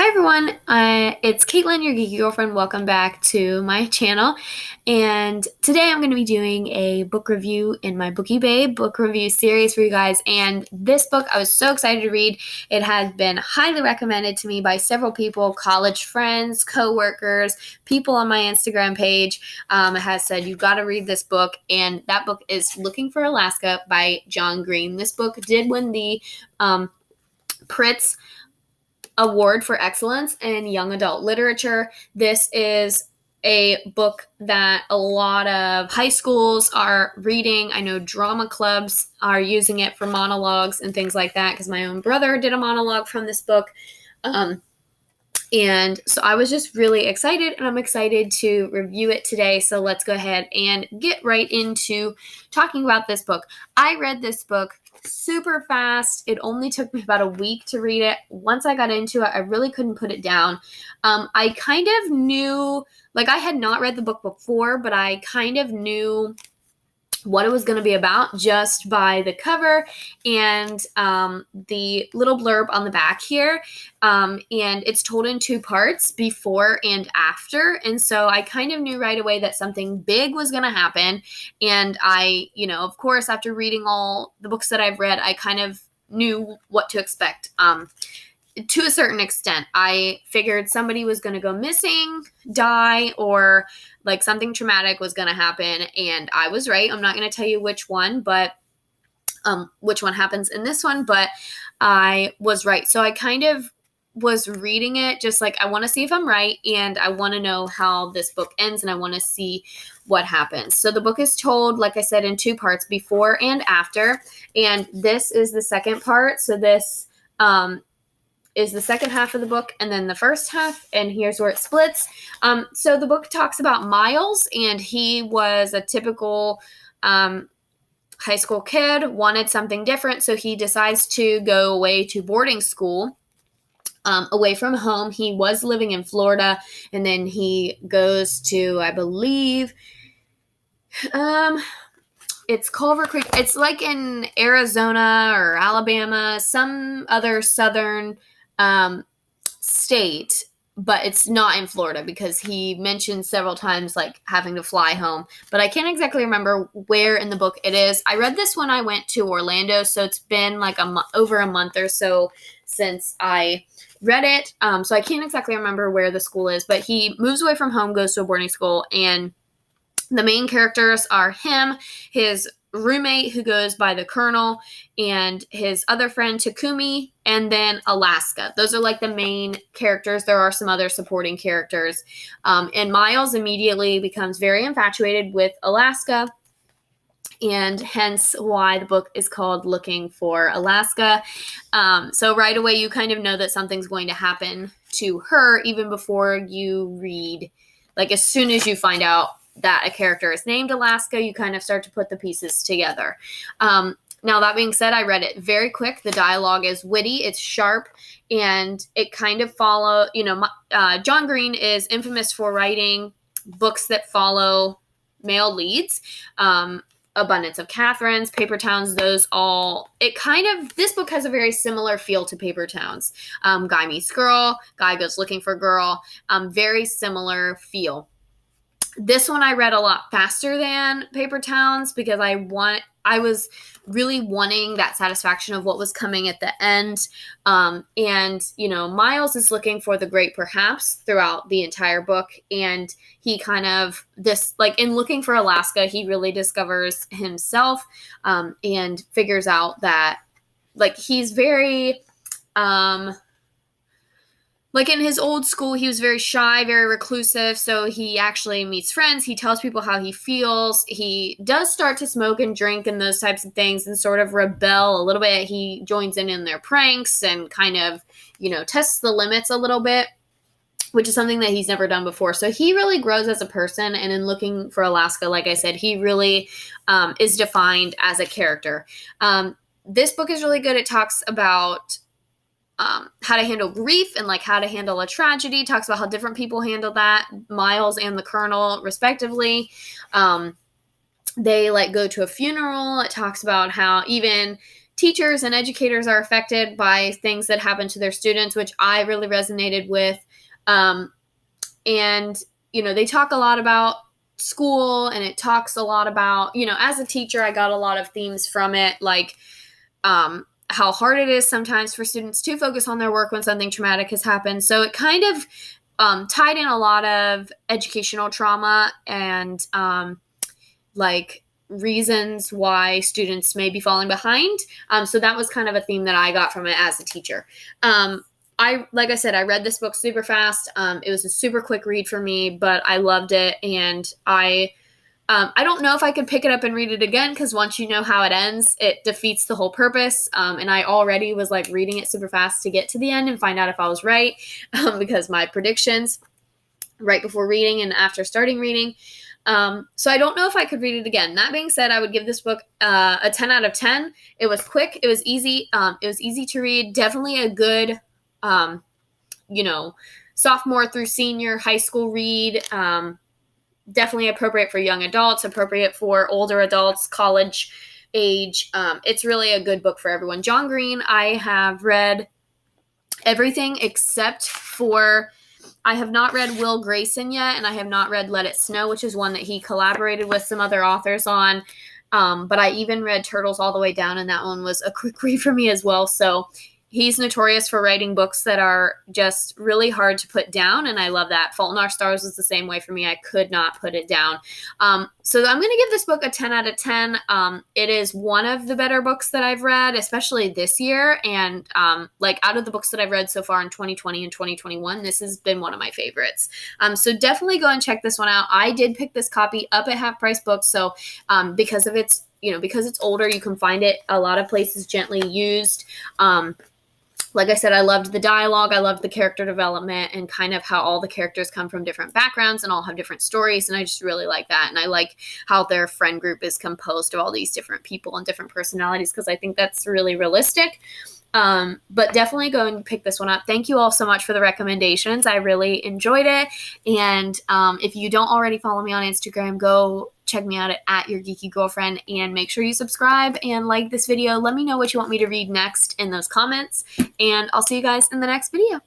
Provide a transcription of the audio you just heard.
Hi everyone, it's Caitlin, your geeky girlfriend. Welcome back to my channel. And today I'm going to be doing a book review in my Bookie Babe book review series for you guys. And this book I was so excited to read. It has been highly recommended to me by several people, college friends, co-workers, people on my Instagram page. Has said, you've got to read this book. And that book is Looking for Alaska by John Green. This book did win the Pritz Award for Excellence in Young Adult Literature. This is a book that a lot of high schools are reading. I know drama clubs are using it for monologues and things like that because my own brother did a monologue from this book. And so I was just really excited, and I'm excited to review it today. So let's go ahead and get right into talking about this book. I read this book super fast. It only took me about a week to read it. Once I got into it, I really couldn't put it down. I kind of knew, I had not read the book before, but I kind of knew what it was going to be about just by the cover and the little blurb on the back here. And it's told in two parts, before and after. And so I kind of knew right away that something big was going to happen. And I, of course, after reading all the books that I've read, I kind of knew what to expect. To a certain extent, I figured somebody was going to go missing, die, or something traumatic was going to happen. And I was right. I'm not going to tell you which one, but which one happens in this one, but I was right. So I kind of was reading it just I want to see if I'm right, and I want to know how this book ends, and I want to see what happens. So the book is told, like I said, in two parts, before and after, and this is the second part. So this is the second half of the book, and then the first half, and here's where it splits. So the book talks about Miles, and he was a typical high school kid, wanted something different, so he decides to go away to boarding school. Away from home. He was living in Florida, and then he goes to, I believe, it's Culver Creek. It's in Arizona or Alabama, some other southern state, but it's not in Florida because he mentioned several times having to fly home, but I can't exactly remember where in the book it is. I read this when I went to Orlando, so it's been over a month or so since I read it. So I can't exactly remember where the school is, but he moves away from home, goes to a boarding school, and the main characters are him, his roommate who goes by the Colonel, and his other friend Takumi, and then Alaska. Those are the main characters. There are some other supporting characters. And Miles immediately becomes very infatuated with Alaska, and hence why the book is called Looking for Alaska. So right away you kind of know that something's going to happen to her even before you read. As soon as you find out that a character is named Alaska, you kind of start to put the pieces together. Now, that being said, I read it very quick. The dialogue is witty, it's sharp, and it kind of John Green is infamous for writing books that follow male leads. Abundance of Catherines, Paper Towns, this book has a very similar feel to Paper Towns. Guy meets girl, guy goes looking for girl, very similar feel. This one I read a lot faster than Paper Towns because I was really wanting that satisfaction of what was coming at the end. And Miles is looking for the great perhaps throughout the entire book. And he kind of in Looking for Alaska, he really discovers himself, and figures out that he's very, in his old school, he was very shy, very reclusive, so he actually meets friends. He tells people how he feels. He does start to smoke and drink and those types of things and sort of rebel a little bit. He joins in their pranks and kind of, tests the limits a little bit, which is something that he's never done before. So he really grows as a person, and in Looking for Alaska, like I said, he really is defined as a character. This book is really good. It talks about how to handle grief and how to handle a tragedy. Talks about how different people handle that, Miles and the Colonel respectively. They go to a funeral. It talks about how even teachers and educators are affected by things that happen to their students, which I really resonated with. And, they talk a lot about school, and it talks a lot about, as a teacher, I got a lot of themes from it, like how hard it is sometimes for students to focus on their work when something traumatic has happened. So it kind of tied in a lot of educational trauma and like reasons why students may be falling behind. So that was kind of a theme that I got from it as a teacher. Like I said, I read this book super fast. It was a super quick read for me, but I loved it. And I don't know if I could pick it up and read it again, because once you know how it ends, it defeats the whole purpose. And I already was like reading it super fast to get to the end and find out if I was right, because my predictions right before reading and after starting reading. So I don't know if I could read it again. That being said, I would give this book a 10 out of 10. It was quick. It was easy. It was easy to read. Definitely a good, sophomore through senior high school read. Definitely appropriate for young adults, appropriate for older adults, college age. It's really a good book for everyone. John Green, I have read everything except for, I have not read Will Grayson yet, and I have not read Let It Snow, which is one that he collaborated with some other authors on. But I even read Turtles All the Way Down, and that one was a quick read for me as well. So he's notorious for writing books that are just really hard to put down, and I love that. Fault in Our Stars was the same way for me. I could not put it down. So I'm going to give this book a 10 out of 10. It is one of the better books that I've read, especially this year. And out of the books that I've read so far in 2020 and 2021, this has been one of my favorites. So definitely go and check this one out. I did pick this copy up at Half Price Books. So because it's older, you can find it a lot of places gently used. Like I said, I loved the dialogue. I loved the character development and kind of how all the characters come from different backgrounds and all have different stories. And I just really like that. And I like how their friend group is composed of all these different people and different personalities, because I think that's really realistic. But definitely go and pick this one up. Thank you all so much for the recommendations. I really enjoyed it. And if you don't already follow me on Instagram, go check me out at Your Geeky Girlfriend, and make sure you subscribe and like this video. Let me know what you want me to read next in those comments, and I'll see you guys in the next video.